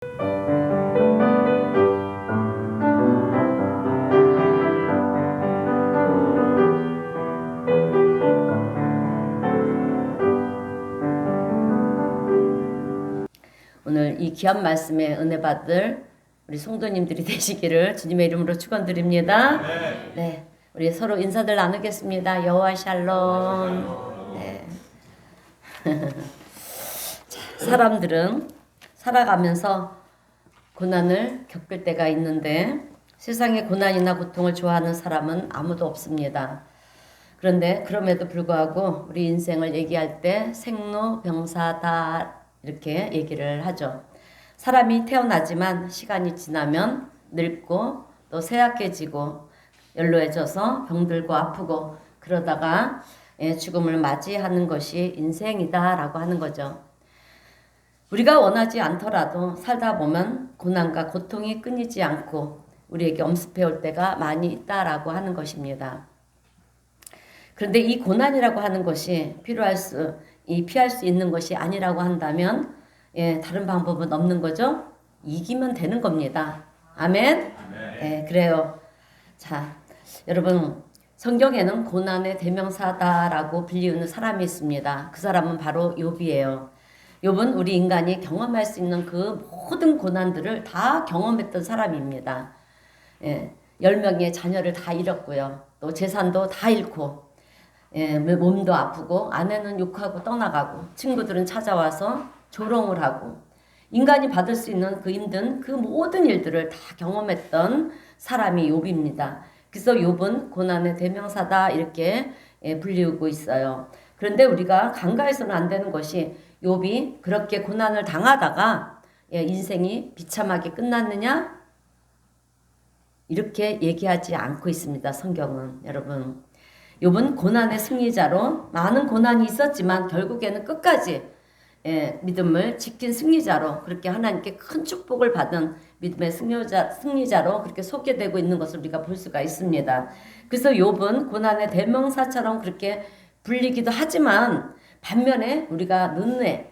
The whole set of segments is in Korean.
오늘 이 귀한 말씀에 은혜 받을 우리 성도님들이 되시기를 주님의 이름으로 축원드립니다. 네, 우리 서로 인사들 나누겠습니다. 여호와 샬롬. 네. 자, 사람들은 살아가면서 고난을 겪을 때가 있는데 세상에 고난이나 고통을 좋아하는 사람은 아무도 없습니다. 그런데 그럼에도 불구하고 우리 인생을 얘기할 때 생로병사다 이렇게 얘기를 하죠. 사람이 태어나지만 시간이 지나면 늙고 또 쇠약해지고 연로해져서 병들고 아프고 그러다가 죽음을 맞이하는 것이 인생이다라고 하는 거죠. 우리가 원하지 않더라도 살다 보면 고난과 고통이 끊이지 않고 우리에게 엄습해 올 때가 많이 있다라고 하는 것입니다. 그런데 이 고난이라고 하는 것이 피할 수 있는 것이 아니라고 한다면 다른 방법은 없는 거죠. 이기면 되는 겁니다. 아멘. 그래요. 자, 여러분 성경에는 고난의 대명사다라고 불리우는 사람이 있습니다. 그 사람은 바로 욥이에요. 욥은 우리 인간이 경험할 수 있는 그 모든 고난들을 다 경험했던 사람입니다. 10명의 자녀를 다 잃었고요. 또 재산도 다 잃고 몸도 아프고 아내는 욕하고 떠나가고 친구들은 찾아와서 조롱을 하고 인간이 받을 수 있는 그 힘든 그 모든 일들을 다 경험했던 사람이 욥입니다. 그래서 욥은 고난의 대명사다 이렇게 불리우고 있어요. 그런데 우리가 간과해서는 안 되는 것이 욥이 그렇게 고난을 당하다가 인생이 비참하게 끝났느냐? 이렇게 얘기하지 않고 있습니다. 성경은. 여러분, 욥은 고난의 승리자로 많은 고난이 있었지만 결국에는 끝까지 믿음을 지킨 승리자로 그렇게 하나님께 큰 축복을 받은 믿음의 승리자로 그렇게 소개되고 있는 것을 우리가 볼 수가 있습니다. 그래서 욥은 고난의 대명사처럼 그렇게 불리기도 하지만 반면에 우리가 눈에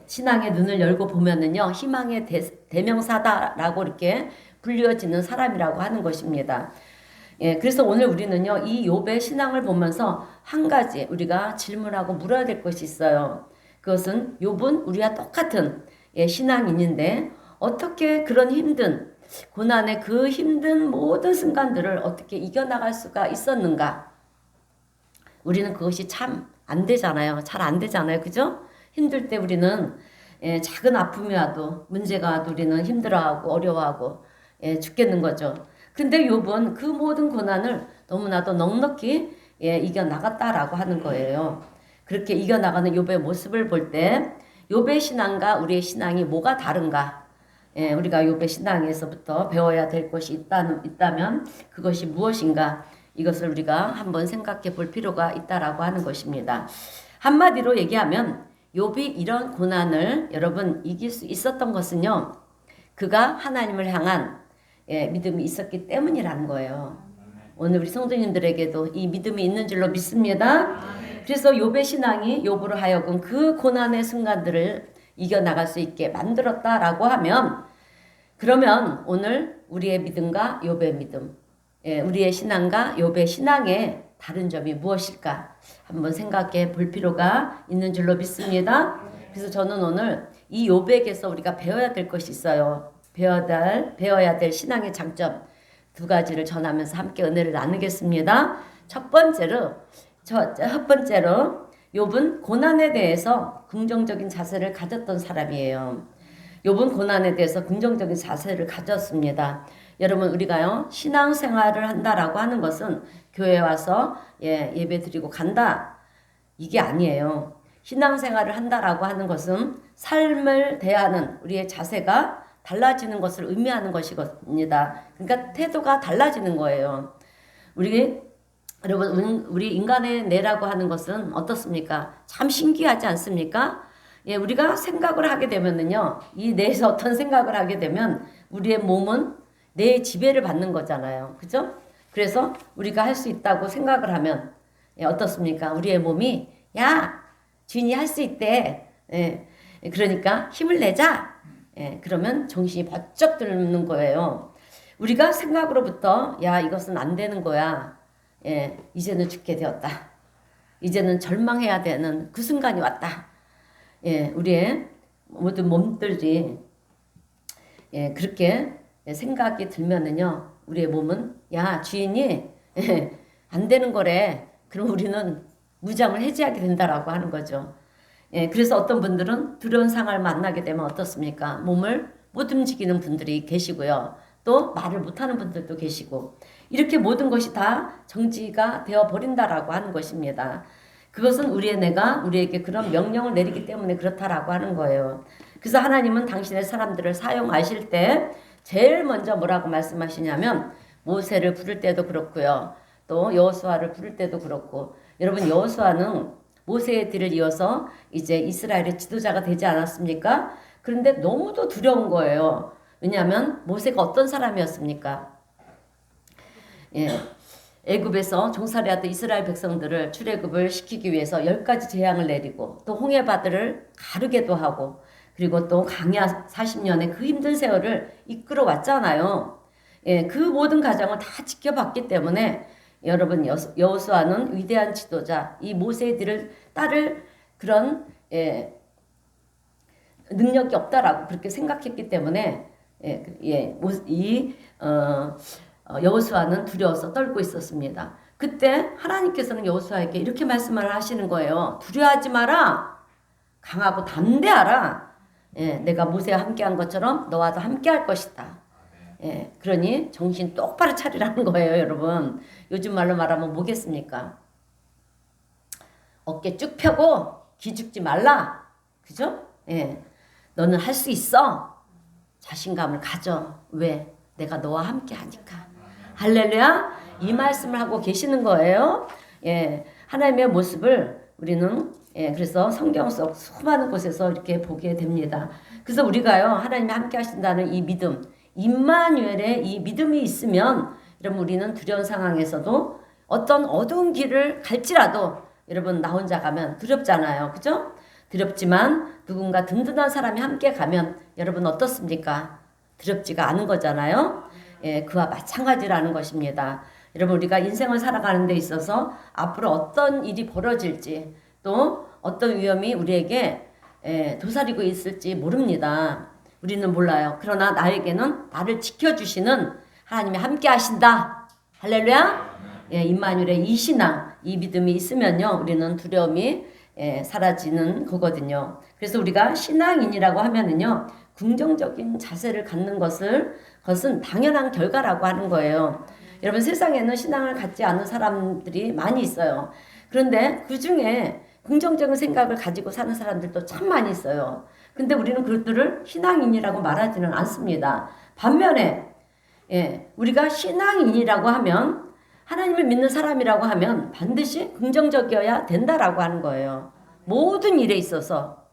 신앙의 눈을 열고 보면은요 희망의 대명사다라고 이렇게 불리어지는 사람이라고 하는 것입니다. 그래서 오늘 우리는요 이 욥의 신앙을 보면서 한 가지 우리가 질문하고 물어야 될 것이 있어요. 그것은 욥은 우리와 똑같은 신앙인인데 어떻게 그런 힘든 고난의 그 힘든 모든 순간들을 어떻게 이겨나갈 수가 있었는가? 우리는 그것이 참 안 되잖아요. 잘 안 되잖아요. 그죠? 힘들 때 우리는 작은 아픔이 와도 문제가 와도 우리는 힘들어하고 어려워하고 죽겠는 거죠. 근데 욥은 그 모든 고난을 너무나도 넉넉히 이겨나갔다라고 하는 거예요. 그렇게 이겨나가는 욥의 모습을 볼 때 욥의 신앙과 우리의 신앙이 뭐가 다른가? 우리가 욥의 신앙에서부터 배워야 될 것이 있다면 그것이 무엇인가? 이것을 우리가 한번 생각해 볼 필요가 있다라고 하는 것입니다. 한마디로 얘기하면 욥이 이런 고난을 여러분 이길 수 있었던 것은요. 그가 하나님을 향한 믿음이 있었기 때문이라는 거예요. 오늘 우리 성도님들에게도 이 믿음이 있는 줄로 믿습니다. 그래서 욥의 신앙이 욥으로 하여금 그 고난의 순간들을 이겨나갈 수 있게 만들었다라고 하면 그러면 오늘 우리의 믿음과 욥의 믿음 우리의 신앙과 욥의 신앙의 다른 점이 무엇일까 한번 생각해 볼 필요가 있는 줄로 믿습니다. 그래서 저는 오늘 이 욥에게서 우리가 배워야 될 것이 있어요. 배워야 될 신앙의 장점 두 가지를 전하면서 함께 은혜를 나누겠습니다. 첫 번째로 욥은 고난에 대해서 긍정적인 자세를 가졌던 사람이에요. 욥은 고난에 대해서 긍정적인 자세를 가졌습니다. 여러분 우리가요 신앙생활을 한다라고 하는 것은 교회 와서 예배 드리고 간다 이게 아니에요. 신앙생활을 한다라고 하는 것은 삶을 대하는 우리의 자세가 달라지는 것을 의미하는 것이거든요. 그러니까 태도가 달라지는 거예요. 여러분 우리 인간의 뇌라고 하는 것은 어떻습니까? 참 신기하지 않습니까? 우리가 생각을 하게 되면은요 이 뇌에서 어떤 생각을 하게 되면 우리의 몸은 뇌의 지배를 받는 거잖아요. 그죠? 그래서 우리가 할 수 있다고 생각을 하면 어떻습니까? 우리의 몸이 야 주인이 할 수 있대. 그러니까 힘을 내자. 그러면 정신이 번쩍 드는 거예요. 우리가 생각으로부터 야 이것은 안 되는 거야. 이제는 죽게 되었다. 이제는 절망해야 되는 그 순간이 왔다. 우리의 모든 몸들이 그렇게 생각이 들면은요, 우리의 몸은 야 주인이 안 되는 거래. 그럼 우리는 무장을 해제하게 된다라고 하는 거죠. 그래서 어떤 분들은 두려운 상황을 만나게 되면 어떻습니까? 몸을 못 움직이는 분들이 계시고요. 또 말을 못하는 분들도 계시고 이렇게 모든 것이 다 정지가 되어 버린다라고 하는 것입니다. 그것은 우리의 뇌가 우리에게 그런 명령을 내리기 때문에 그렇다라고 하는 거예요. 그래서 하나님은 당신의 사람들을 사용하실 때 제일 먼저 뭐라고 말씀하시냐면 모세를 부를 때도 그렇고요. 또 여호수아를 부를 때도 그렇고 여러분 여호수아는 모세의 뒤를 이어서 이제 이스라엘의 지도자가 되지 않았습니까? 그런데 너무도 두려운 거예요. 왜냐하면 모세가 어떤 사람이었습니까? 애굽에서 종살이 하던 이스라엘 백성들을 출애굽을 시키기 위해서 10가지 재앙을 내리고 또 홍해바다를 가르게도 하고 그리고 또 강야 40년의 그 힘든 세월을 이끌어 왔잖아요. 그 모든 과정을 다 지켜봤기 때문에 여러분 여호수아는 위대한 지도자 이 모세의 뒤를 따를 그런 능력이 없다라고 그렇게 생각했기 때문에 여호수아는 두려워서 떨고 있었습니다. 그때 하나님께서는 여호수아에게 이렇게 말씀을 하시는 거예요. 두려워하지 마라. 강하고 담대하라. 내가 모세와 함께한 것처럼 너와도 함께할 것이다. 그러니 정신 똑바로 차리라는 거예요, 여러분. 요즘 말로 말하면 뭐겠습니까? 어깨 쭉 펴고 기죽지 말라. 그죠? 너는 할 수 있어. 자신감을 가져. 왜? 내가 너와 함께 하니까. 할렐루야. 이 말씀을 하고 계시는 거예요. 하나님의 모습을 우리는 그래서 성경 속 수많은 곳에서 이렇게 보게 됩니다. 그래서 우리가요 하나님이 함께 하신다는 이 믿음, 임마누엘의 이 믿음이 있으면 여러분 우리는 두려운 상황에서도 어떤 어두운 길을 갈지라도 여러분 나 혼자 가면 두렵잖아요. 그죠? 두렵지만 누군가 든든한 사람이 함께 가면 여러분 어떻습니까? 두렵지가 않은 거잖아요. 그와 마찬가지라는 것입니다. 여러분 우리가 인생을 살아가는 데 있어서 앞으로 어떤 일이 벌어질지 또 어떤 위험이 우리에게 도사리고 있을지 모릅니다. 우리는 몰라요. 그러나 나에게는 나를 지켜주시는 하나님이 함께 하신다. 할렐루야. 임마누엘의 이 신앙, 이 믿음이 있으면요 우리는 두려움이 사라지는 거거든요. 그래서 우리가 신앙인이라고 하면은요 긍정적인 자세를 갖는 것은 당연한 결과라고 하는 거예요. 여러분 세상에는 신앙을 갖지 않은 사람들이 많이 있어요. 그런데 그 중에 긍정적인 생각을 가지고 사는 사람들도 참 많이 있어요. 근데 우리는 그들을 신앙인이라고 말하지는 않습니다. 반면에 우리가 신앙인이라고 하면 하나님을 믿는 사람이라고 하면 반드시 긍정적이어야 된다라고 하는 거예요. 모든 일에 있어서.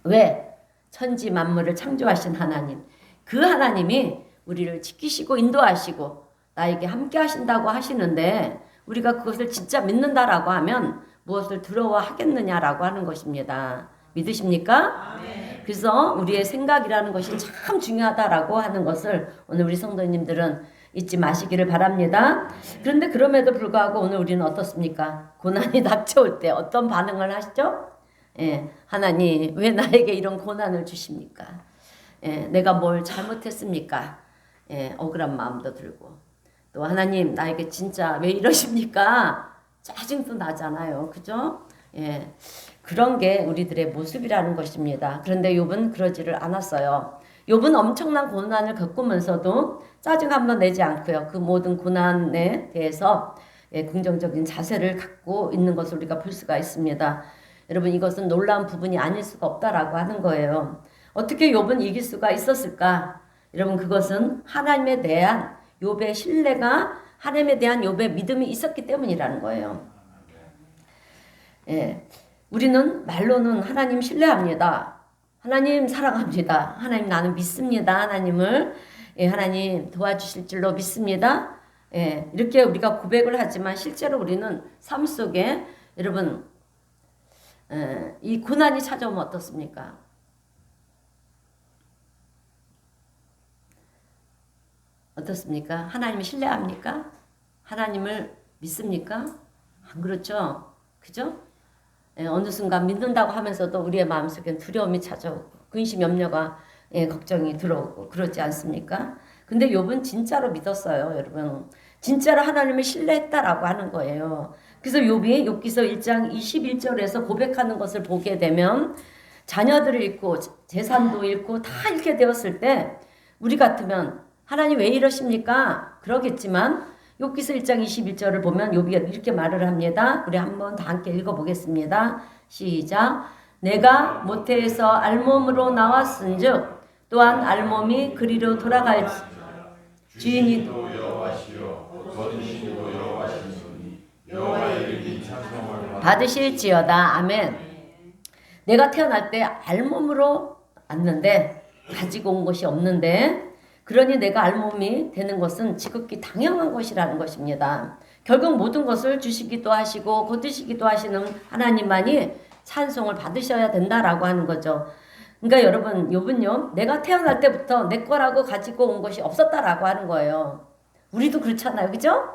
왜? 천지 만물을 창조하신 하나님. 그 하나님이 우리를 지키시고 인도하시고 나에게 함께 하신다고 하시는데 우리가 그것을 진짜 믿는다라고 하면 무엇을 두려워하겠느냐라고 하는 것입니다. 믿으십니까? 그래서 우리의 생각이라는 것이 참 중요하다라고 하는 것을 오늘 우리 성도님들은 잊지 마시기를 바랍니다. 그런데 그럼에도 불구하고 오늘 우리는 어떻습니까? 고난이 닥쳐올 때 어떤 반응을 하시죠? 하나님 왜 나에게 이런 고난을 주십니까? 내가 뭘 잘못했습니까? 억울한 마음도 들고 또 하나님 나에게 진짜 왜 이러십니까? 짜증도 나잖아요. 그죠? 그런 게 우리들의 모습이라는 것입니다. 그런데 욥은 그러지를 않았어요. 욥은 엄청난 고난을 겪으면서도 짜증 한번 내지 않고요. 그 모든 고난에 대해서 긍정적인 자세를 갖고 있는 것을 우리가 볼 수가 있습니다. 여러분 이것은 놀라운 부분이 아닐 수가 없다라고 하는 거예요. 어떻게 욥은 이길 수가 있었을까? 여러분 그것은 하나님에 대한 욥의 신뢰가 하나님에 대한 욥의 믿음이 있었기 때문이라는 거예요. 우리는 말로는 하나님 신뢰합니다. 하나님 사랑합니다. 하나님 나는 믿습니다. 하나님을 하나님 도와주실 줄로 믿습니다. 이렇게 우리가 고백을 하지만 실제로 우리는 삶 속에 여러분 이 고난이 찾아오면 어떻습니까? 어떻습니까? 하나님을 신뢰합니까? 하나님을 믿습니까? 안 그렇죠? 그죠? 예, 어느 순간 믿는다고 하면서도 우리의 마음속엔 두려움이 찾아오고 근심 염려가 걱정이 들어오고 그렇지 않습니까? 근데 욥은 진짜로 믿었어요, 여러분. 진짜로 하나님을 신뢰했다라고 하는 거예요. 그래서 욥이 욥기서 1장 21절에서 고백하는 것을 보게 되면 자녀들을 잃고 재산도 잃고 다 잃게 되었을 때 우리 같으면 하나님 왜 이러십니까? 그러겠지만 욥기서 1장 21절을 보면 욥이 이렇게 말을 합니다. 우리 한번 다 함께 읽어보겠습니다. 시작. 내가 모태에서 알몸으로 나왔은즉 또한 알몸이 그리로 돌아갈 주인이도 여호와시요 거두시니도 여호와시니 여호와의 이름이 찬송을 받으실지어다. 아멘. 내가 태어날 때 알몸으로 왔는데 가지고 온 것이 없는데 그러니 내가 알몸이 되는 것은 지극히 당연한 것이라는 것입니다. 결국 모든 것을 주시기도 하시고 거두시기도 하시는 하나님만이 찬송을 받으셔야 된다라고 하는 거죠. 그러니까 여러분, 욥은요, 내가 태어날 때부터 내 거라고 가지고 온 것이 없었다라고 하는 거예요. 우리도 그렇잖아요, 그죠?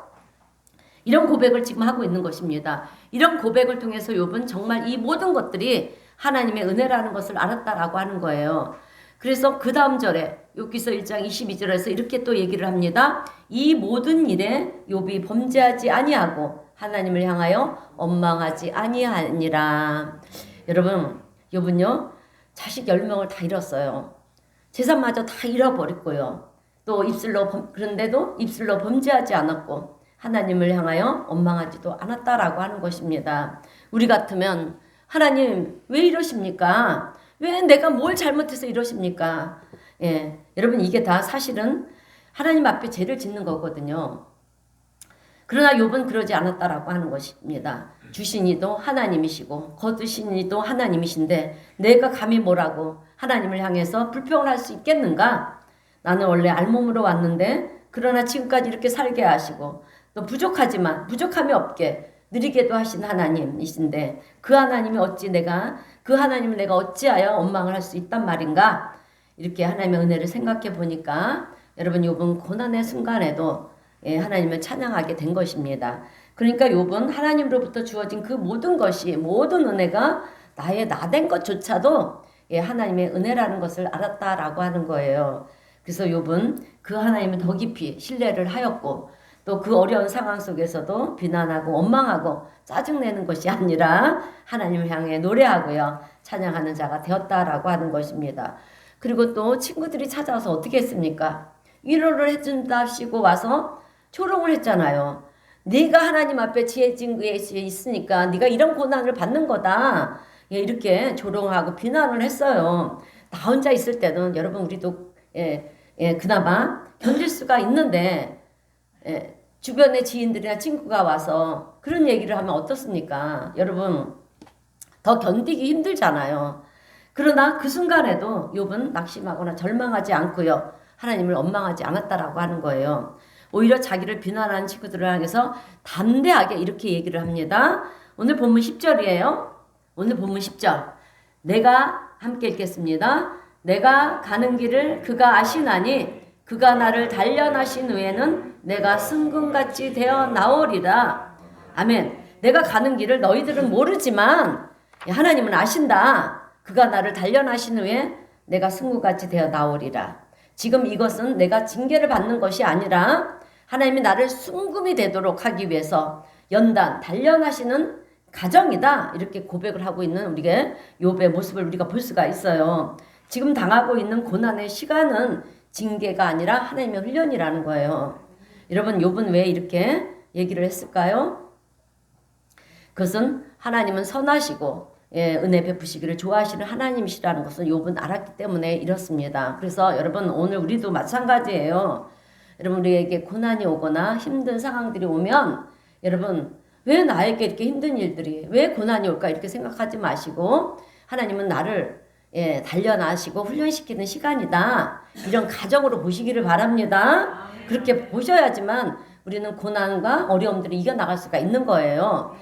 이런 고백을 지금 하고 있는 것입니다. 이런 고백을 통해서 욥은 정말 이 모든 것들이 하나님의 은혜라는 것을 알았다라고 하는 거예요. 그래서 그 다음 절에 욥기서 1장 22절에서 이렇게 또 얘기를 합니다. 이 모든 일에 욥이 범죄하지 아니하고 하나님을 향하여 원망하지 아니하니라. 여러분, 욥은요 자식 10명을 다 잃었어요. 재산마저 다 잃어버렸고요. 또 그런데도 입술로 범죄하지 않았고 하나님을 향하여 원망하지도 않았다라고 하는 것입니다. 우리 같으면 하나님 왜 이러십니까? 왜 내가 뭘 잘못해서 이러십니까? 예, 여러분 이게 다 사실은 하나님 앞에 죄를 짓는 거거든요. 그러나 욥은 그러지 않았다라고 하는 것입니다. 주신 이도 하나님이시고 거두신 이도 하나님이신데 내가 감히 뭐라고 하나님을 향해서 불평을 할 수 있겠는가? 나는 원래 알몸으로 왔는데 그러나 지금까지 이렇게 살게 하시고 또 부족하지만 부족함이 없게 느리게도 하신 하나님이신데 그 하나님을 내가 어찌하여 원망을 할 수 있단 말인가? 이렇게 하나님의 은혜를 생각해 보니까 여러분 욥은 고난의 순간에도 하나님을 찬양하게 된 것입니다. 그러니까 욥은 하나님으로부터 주어진 그 모든 것이 모든 은혜가 나의 나된 것조차도 하나님의 은혜라는 것을 알았다라고 하는 거예요. 그래서 욥은 그 하나님을 더 깊이 신뢰를 하였고 또 그 어려운 상황 속에서도 비난하고 원망하고 짜증내는 것이 아니라 하나님을 향해 노래하고요. 찬양하는 자가 되었다라고 하는 것입니다. 그리고 또 친구들이 찾아와서 어떻게 했습니까? 위로를 해준답시고 와서 조롱을 했잖아요. 네가 하나님 앞에 지혜 증거에 있으니까 네가 이런 고난을 받는 거다. 이렇게 조롱하고 비난을 했어요. 나 혼자 있을 때는 여러분 우리도 그나마 견딜 수가 있는데 주변의 지인들이나 친구가 와서 그런 얘기를 하면 어떻습니까? 여러분 더 견디기 힘들잖아요. 그러나 그 순간에도 욥은 낙심하거나 절망하지 않고요. 하나님을 원망하지 않았다라고 하는 거예요. 오히려 자기를 비난하는 친구들을 향해서 담대하게 이렇게 얘기를 합니다. 오늘 본문 10절이에요. 오늘 본문 10절. 내가 함께 읽겠습니다. 내가 가는 길을 그가 아시나니 그가 나를 단련하신 후에는 내가 승금같이 되어 나오리라. 아멘. 내가 가는 길을 너희들은 모르지만 하나님은 아신다. 그가 나를 단련하신 후에 내가 승금같이 되어 나오리라. 지금 이것은 내가 징계를 받는 것이 아니라 하나님이 나를 순금이 되도록 하기 위해서 연단, 단련하시는 가정이다. 이렇게 고백을 하고 있는 우리가 욥의 모습을 우리가 볼 수가 있어요. 지금 당하고 있는 고난의 시간은 징계가 아니라 하나님의 훈련이라는 거예요. 여러분 욥은 왜 이렇게 얘기를 했을까요? 그것은 하나님은 선하시고 은혜 베푸시기를 좋아하시는 하나님이시라는 것을 욥은 알았기 때문에 이렇습니다. 그래서 여러분 오늘 우리도 마찬가지예요. 여러분 우리에게 고난이 오거나 힘든 상황들이 오면 여러분 왜 나에게 이렇게 힘든 일들이 왜 고난이 올까 이렇게 생각하지 마시고 하나님은 나를 단련하시고 훈련시키는 시간이다. 이런 가정으로 보시기를 바랍니다. 그렇게 보셔야지만 우리는 고난과 어려움들을 이겨나갈 수가 있는 거예요.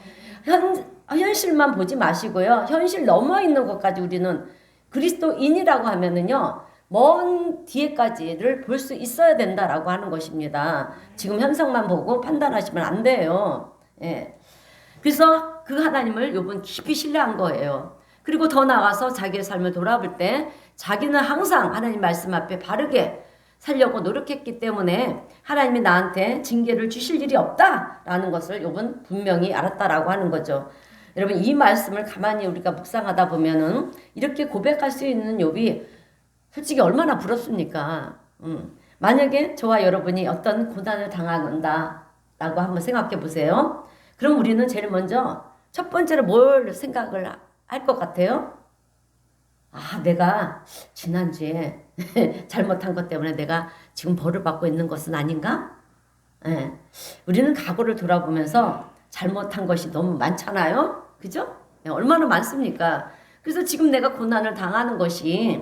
현실만 보지 마시고요. 현실 넘어 있는 것까지 우리는 그리스도인이라고 하면은요. 먼 뒤에까지를 볼 수 있어야 된다라고 하는 것입니다. 지금 현상만 보고 판단하시면 안 돼요. 예. 그래서 그 하나님을 욥은 깊이 신뢰한 거예요. 그리고 더 나아가서 자기의 삶을 돌아볼 때 자기는 항상 하나님 말씀 앞에 바르게 살려고 노력했기 때문에 하나님이 나한테 징계를 주실 일이 없다라는 것을 욥은 분명히 알았다라고 하는 거죠. 여러분 이 말씀을 가만히 우리가 묵상하다 보면은 이렇게 고백할 수 있는 욥이 솔직히 얼마나 부럽습니까? 만약에 저와 여러분이 어떤 고난을 당한다라고 한번 생각해 보세요. 그럼 우리는 제일 먼저 첫 번째로 뭘 생각을 할 것 같아요? 아, 내가 지난주에 잘못한 것 때문에 내가 지금 벌을 받고 있는 것은 아닌가? 예. 우리는 과거를 돌아보면서 잘못한 것이 너무 많잖아요? 그죠? 예, 얼마나 많습니까? 그래서 지금 내가 고난을 당하는 것이,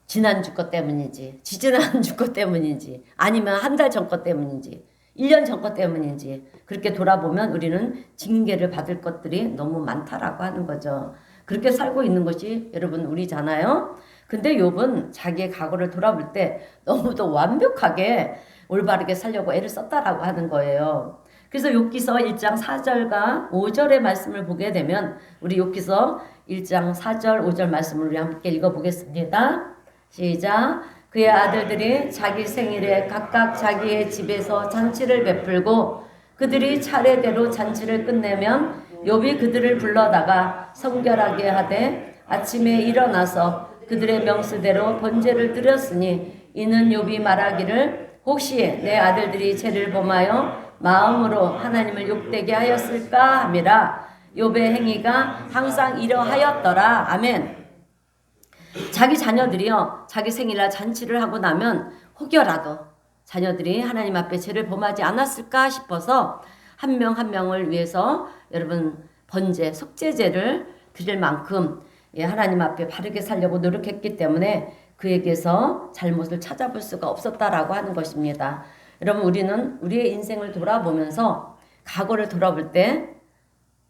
지난주 것 때문인지, 지지난주 것 때문인지, 아니면 한 달 전 것 때문인지, 1년 전 것 때문인지, 그렇게 돌아보면 우리는 징계를 받을 것들이 너무 많다라고 하는 거죠. 그렇게 살고 있는 것이 여러분 우리잖아요. 근데 욥은 자기의 과거를 돌아볼 때 너무도 완벽하게 올바르게 살려고 애를 썼다라고 하는 거예요. 그래서 욥기서 1장 4절과 5절의 말씀을 보게 되면 우리 욥기서 1장 4절 5절 말씀을 우리 함께 읽어보겠습니다. 시작. 그의 아들들이 자기 생일에 각각 자기의 집에서 잔치를 베풀고 그들이 차례대로 잔치를 끝내면 욥이 그들을 불러다가 성결하게 하되 아침에 일어나서 그들의 명수대로 번제를 드렸으니 이는 욥이 말하기를 혹시 내 아들들이 죄를 범하여 마음으로 하나님을 욕되게 하였을까 함이라. 욥의 행위가 항상 이러하였더라. 아멘. 자기 자녀들이요 자기 생일날 잔치를 하고 나면 혹여라도 자녀들이 하나님 앞에 죄를 범하지 않았을까 싶어서 한 명 한 명을 위해서 여러분 번제 속죄제를 드릴 만큼 하나님 앞에 바르게 살려고 노력했기 때문에 그에게서 잘못을 찾아볼 수가 없었다라고 하는 것입니다. 여러분 우리는 우리의 인생을 돌아보면서 과거를 돌아볼 때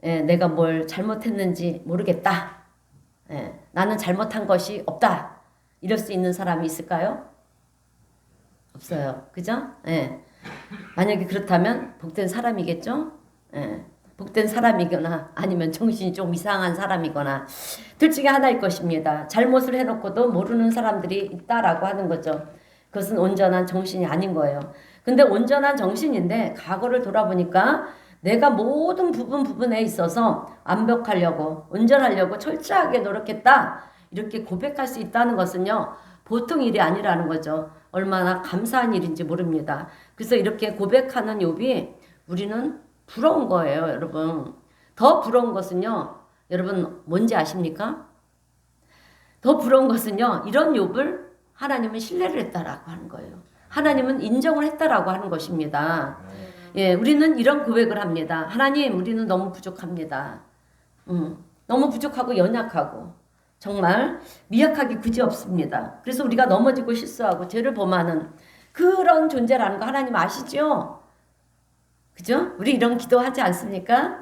내가 뭘 잘못했는지 모르겠다. 나는 잘못한 것이 없다. 이럴 수 있는 사람이 있을까요? 없어요. 그죠? 만약에 그렇다면 복된 사람이겠죠? 복된 사람이거나 아니면 정신이 좀 이상한 사람이거나 둘 중에 하나일 것입니다. 잘못을 해놓고도 모르는 사람들이 있다라고 하는 거죠. 그것은 온전한 정신이 아닌 거예요. 근데 온전한 정신인데 과거를 돌아보니까 내가 모든 부분에 있어서 완벽하려고 온전하려고 철저하게 노력했다. 이렇게 고백할 수 있다는 것은요. 보통 일이 아니라는 거죠. 얼마나 감사한 일인지 모릅니다. 그래서 이렇게 고백하는 욥이 우리는 부러운 거예요, 여러분. 더 부러운 것은요. 여러분 뭔지 아십니까? 더 부러운 것은요. 이런 욥을 하나님은 신뢰를 했다라고 하는 거예요. 하나님은 인정을 했다라고 하는 것입니다. 우리는 이런 고백을 합니다. 하나님, 우리는 너무 부족합니다. 너무 부족하고 연약하고 정말 미약하기 그지없습니다. 그래서 우리가 넘어지고 실수하고 죄를 범하는 그런 존재라는 거 하나님 아시죠? 그죠? 우리 이런 기도하지 않습니까?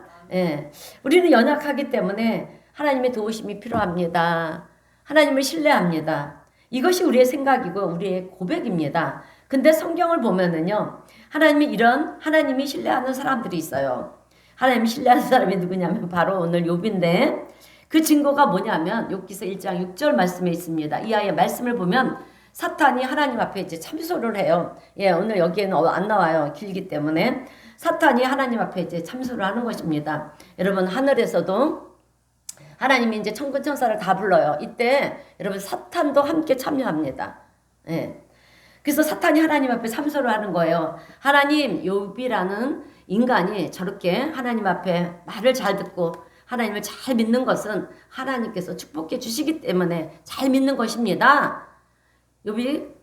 우리는 연약하기 때문에 하나님의 도우심이 필요합니다. 하나님을 신뢰합니다. 이것이 우리의 생각이고 우리의 고백입니다. 근데 성경을 보면은요, 하나님이 신뢰하는 사람들이 있어요. 하나님이 신뢰하는 사람이 누구냐면 바로 오늘 욥인데 그 증거가 뭐냐면 욥기서 1장 6절 말씀에 있습니다. 이 아이의 말씀을 보면 사탄이 하나님 앞에 이제 참소를 해요. 오늘 여기에는 안 나와요. 길기 때문에. 사탄이 하나님 앞에 이제 참소를 하는 것입니다. 여러분, 하늘에서도 하나님이 이제 천군 천사를 다 불러요. 이때 여러분 사탄도 함께 참여합니다. 그래서 사탄이 하나님 앞에 참소를 하는 거예요. 하나님, 욥이라는 인간이 저렇게 하나님 앞에 말을 잘 듣고 하나님을 잘 믿는 것은 하나님께서 축복해 주시기 때문에 잘 믿는 것입니다. 욥이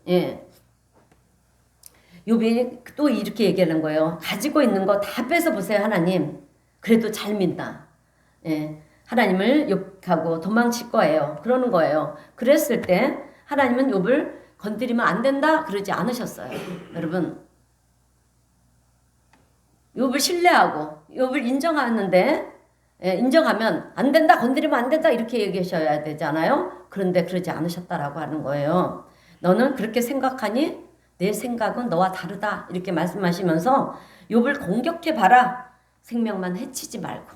또 이렇게 얘기하는 거예요. 가지고 있는 거 다 뺏어 보세요, 하나님. 그래도 잘 믿다. 하나님을 욕하고 도망칠 거예요. 그러는 거예요. 그랬을 때 하나님은 욥을 건드리면 안 된다 그러지 않으셨어요. 여러분, 욥을 신뢰하고 욥을 인정하는데 인정하면 안 된다, 건드리면 안 된다 이렇게 얘기하셔야 되잖아요. 그런데 그러지 않으셨다라고 하는 거예요. 너는 그렇게 생각하니 내 생각은 너와 다르다 이렇게 말씀하시면서 욥을 공격해 봐라. 생명만 해치지 말고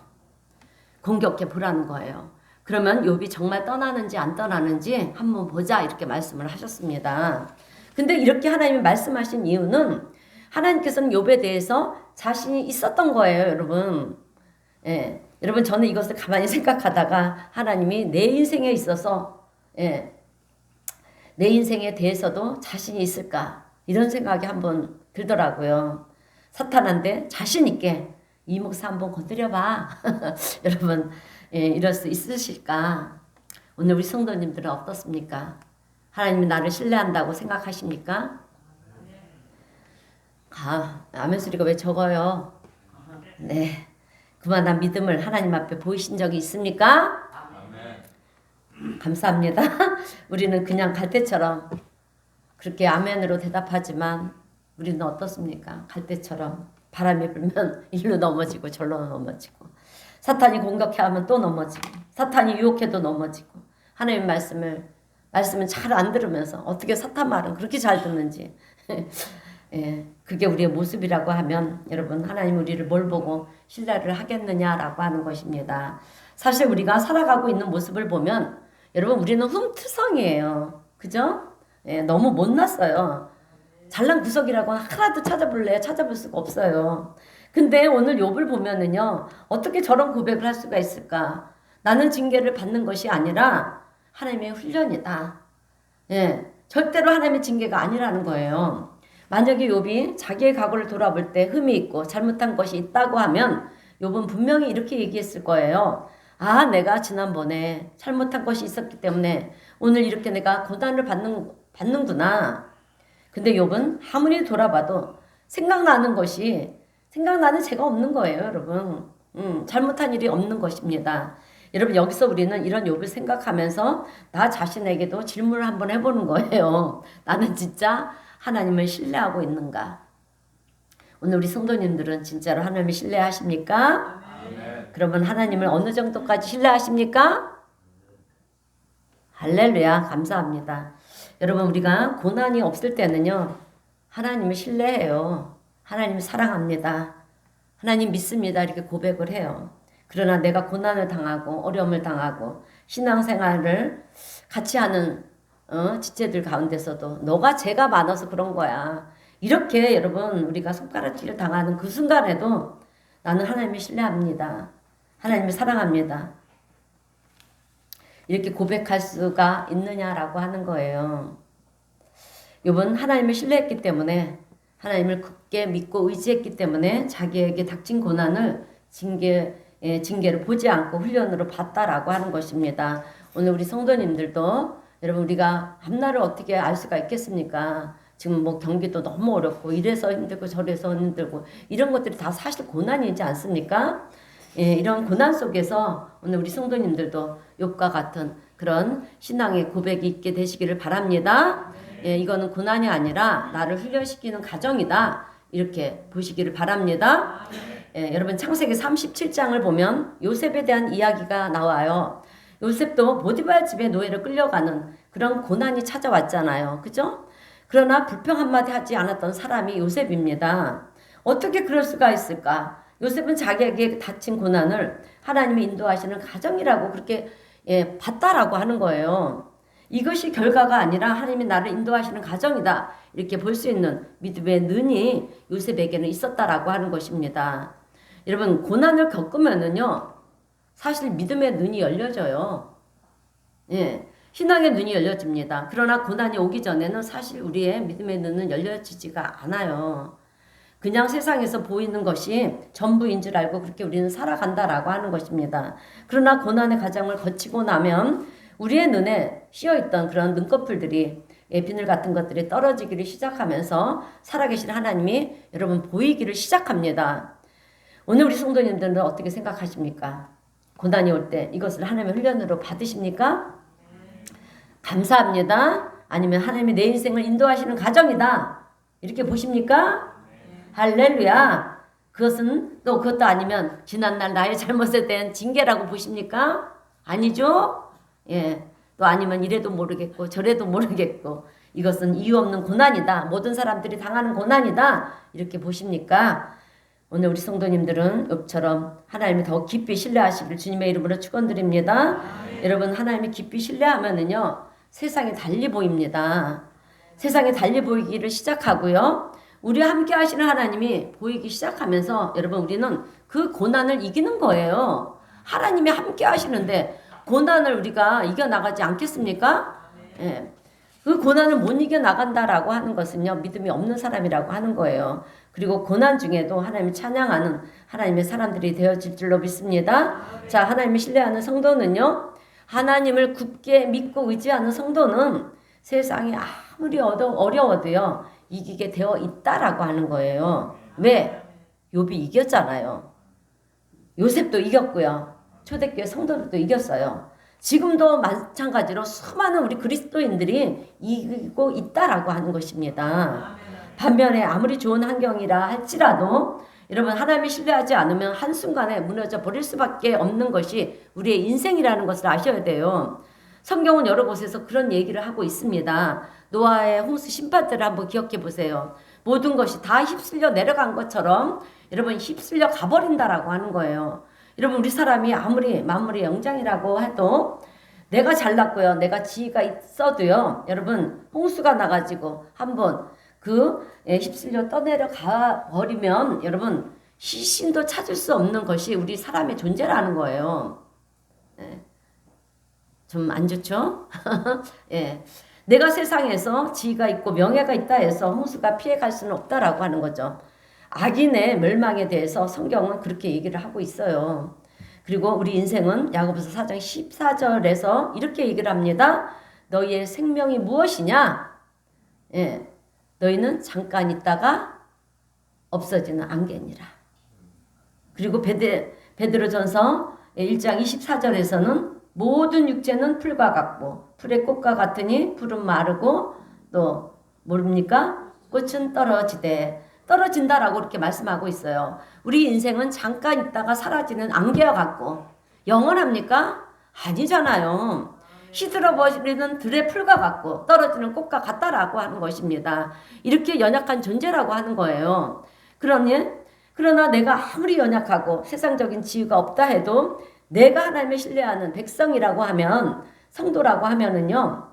공격해 보라는 거예요. 그러면 욥이 정말 떠나는지 안 떠나는지 한번 보자 이렇게 말씀을 하셨습니다. 근데 이렇게 하나님이 말씀하신 이유는 하나님께서는 욥에 대해서 자신이 있었던 거예요, 여러분. 예. 여러분 저는 이것을 가만히 생각하다가 하나님이 내 인생에 있어서 내 인생에 대해서도 자신이 있을까 이런 생각이 한번 들더라고요. 사탄한테 자신 있게 이 목사 한번 건드려봐. 여러분 이럴 수 있으실까? 오늘 우리 성도님들은 어떻습니까? 하나님이 나를 신뢰한다고 생각하십니까? 아멘 소리가 왜 적어요? 네. 그만한 믿음을 하나님 앞에 보이신 적이 있습니까? 감사합니다. 우리는 그냥 갈대처럼 그렇게 아멘으로 대답하지만 우리는 어떻습니까? 갈대처럼 바람이 불면 일로 넘어지고 절로 넘어지고 사탄이 공격하면 또 넘어지고 사탄이 유혹해도 넘어지고 하나님 말씀은 잘 안 들으면서 어떻게 사탄 말은 그렇게 잘 듣는지 그게 우리의 모습이라고 하면 여러분 하나님 우리를 뭘 보고 신뢰를 하겠느냐라고 하는 것입니다. 사실 우리가 살아가고 있는 모습을 보면 여러분 우리는 흠투성이에요. 그죠? 너무 못났어요. 잘난 구석이라고 하나도 찾아볼 수가 없어요. 근데 오늘 욥을 보면은요 어떻게 저런 고백을 할 수가 있을까? 나는 징계를 받는 것이 아니라 하나님의 훈련이다. 절대로 하나님의 징계가 아니라는 거예요. 만약에 욥이 자기의 과거를 돌아볼 때 흠이 있고 잘못한 것이 있다고 하면 욥은 분명히 이렇게 얘기했을 거예요. 내가 지난번에 잘못한 것이 있었기 때문에 오늘 이렇게 내가 고난을 받는구나. 근데 욥은 아무리 돌아봐도 생각나는 죄가 없는 거예요, 여러분. 잘못한 일이 없는 것입니다. 여러분 여기서 우리는 이런 욥을 생각하면서 나 자신에게도 질문을 한번 해보는 거예요. 나는 진짜 하나님을 신뢰하고 있는가? 오늘 우리 성도님들은 진짜로 하나님을 신뢰하십니까? 아멘. 그러면 하나님을 어느 정도까지 신뢰하십니까? 할렐루야, 감사합니다. 여러분 우리가 고난이 없을 때는요 하나님을 신뢰해요. 하나님 사랑합니다. 하나님 믿습니다. 이렇게 고백을 해요. 그러나 내가 고난을 당하고 어려움을 당하고 신앙생활을 같이 하는 지체들 가운데서도 너가 죄가 많아서 그런 거야. 이렇게 여러분 우리가 손가락질을 당하는 그 순간에도 나는 하나님을 신뢰합니다. 하나님을 사랑합니다. 이렇게 고백할 수가 있느냐라고 하는 거예요. 욥은 하나님을 신뢰했기 때문에 하나님을 굳게 믿고 의지했기 때문에 자기에게 닥친 고난을 징계를 보지 않고 훈련으로 봤다라고 하는 것입니다. 오늘 우리 성도님들도 여러분 우리가 앞날을 어떻게 알 수가 있겠습니까? 지금 뭐 경기도 너무 어렵고 이래서 힘들고 저래서 힘들고 이런 것들이 다 사실 고난이지 않습니까? 이런 고난 속에서 오늘 우리 성도님들도 욥과 같은 그런 신앙의 고백이 있게 되시기를 바랍니다. 이거는 고난이 아니라 나를 훈련시키는 과정이다. 이렇게 보시기를 바랍니다. 여러분 창세기 37장을 보면 요셉에 대한 이야기가 나와요. 요셉도 보디발 집에 노예로 끌려가는 그런 고난이 찾아왔잖아요. 그죠? 그러나 불평 한마디 하지 않았던 사람이 요셉입니다. 어떻게 그럴 수가 있을까? 요셉은 자기에게 닥친 고난을 하나님이 인도하시는 과정이라고 그렇게 봤다라고 하는 거예요. 이것이 결과가 아니라 하나님이 나를 인도하시는 과정이다. 이렇게 볼 수 있는 믿음의 눈이 요셉에게는 있었다라고 하는 것입니다. 여러분 고난을 겪으면은요 사실 믿음의 눈이 열려져요. 신앙의 눈이 열려집니다. 그러나 고난이 오기 전에는 사실 우리의 믿음의 눈은 열려지지가 않아요. 그냥 세상에서 보이는 것이 전부인 줄 알고 그렇게 우리는 살아간다라고 하는 것입니다. 그러나 고난의 과정을 거치고 나면 우리의 눈에 씌어있던 그런 눈꺼풀들이 비늘 같은 것들이 떨어지기를 시작하면서 살아계신 하나님이 여러분 보이기를 시작합니다. 오늘 우리 성도님들은 어떻게 생각하십니까? 고난이 올 때 이것을 하나님의 훈련으로 받으십니까? 감사합니다. 아니면 하나님이 내 인생을 인도하시는 과정이다. 이렇게 보십니까? 할렐루야. 그것은 또 그것도 아니면 지난날 나의 잘못에 대한 징계라고 보십니까? 아니죠? 예. 또 아니면 이래도 모르겠고 저래도 모르겠고 이것은 이유 없는 고난이다. 모든 사람들이 당하는 고난이다. 이렇게 보십니까? 오늘 우리 성도님들은 욥처럼 하나님을 더 깊이 신뢰하시길 주님의 이름으로 축원드립니다. 여러분 하나님이 깊이 신뢰하면은요 세상이 달리 보입니다. 세상이 달리 보이기를 시작하고요. 우리와 함께 하시는 하나님이 보이기 시작하면서 여러분 우리는 그 고난을 이기는 거예요. 하나님이 함께 하시는데 고난을 우리가 이겨나가지 않겠습니까? 예. 그 고난을 못 이겨나간다라고 하는 것은요. 믿음이 없는 사람이라고 하는 거예요. 그리고 고난 중에도 하나님을 찬양하는 하나님의 사람들이 되어질 줄로 믿습니다. 자, 하나님을 신뢰하는 성도는요. 하나님을 굳게 믿고 의지하는 성도는 세상이 아무리 어려워도요. 이기게 되어 있다라고 하는 거예요. 왜? 욥이 이겼잖아요. 요셉도 이겼고요. 초대교회 성도들도 이겼어요. 지금도 마찬가지로 수많은 우리 그리스도인들이 이기고 있다라고 하는 것입니다. 반면에 아무리 좋은 환경이라 할지라도 여러분 하나님을 신뢰하지 않으면 한순간에 무너져 버릴 수밖에 없는 것이 우리의 인생이라는 것을 아셔야 돼요. 성경은 여러 곳에서 그런 얘기를 하고 있습니다. 노아의 홍수 심판들을 한번 기억해 보세요. 모든 것이 다 휩쓸려 내려간 것처럼 여러분 휩쓸려 가버린다라고 하는 거예요. 여러분 우리 사람이 아무리 만물의 영장이라고 해도 내가 잘났고요. 내가 지위가 있어도요. 여러분 홍수가 나가지고 한번 휩쓸려 떠내려가 버리면 여러분 시신도 찾을 수 없는 것이 우리 사람의 존재라는 거예요. 네. 좀 안 좋죠? 예. 내가 세상에서 지위가 있고 명예가 있다 해서 홍수가 피해갈 수는 없다라고 하는 거죠. 악인의 멸망에 대해서 성경은 그렇게 얘기를 하고 있어요. 그리고 우리 인생은 야고보서 4장 14절에서 이렇게 얘기를 합니다. 너희의 생명이 무엇이냐? 예. 너희는 잠깐 있다가 없어지는 안개니라. 그리고 베드로전서 1장 24절에서는 모든 육체는 풀과 같고 풀의 꽃과 같으니 풀은 마르고 또 모릅니까? 꽃은 떨어진다라고 이렇게 말씀하고 있어요. 우리 인생은 잠깐 있다가 사라지는 안개와 같고 영원합니까? 아니잖아요. 시들어버리는 들의 풀과 같고 떨어지는 꽃과 같다라고 하는 것입니다. 이렇게 연약한 존재라고 하는 거예요. 그러나 내가 아무리 연약하고 세상적인 지위가 없다 해도 내가 하나님을 신뢰하는 백성이라고 하면 성도라고 하면은요.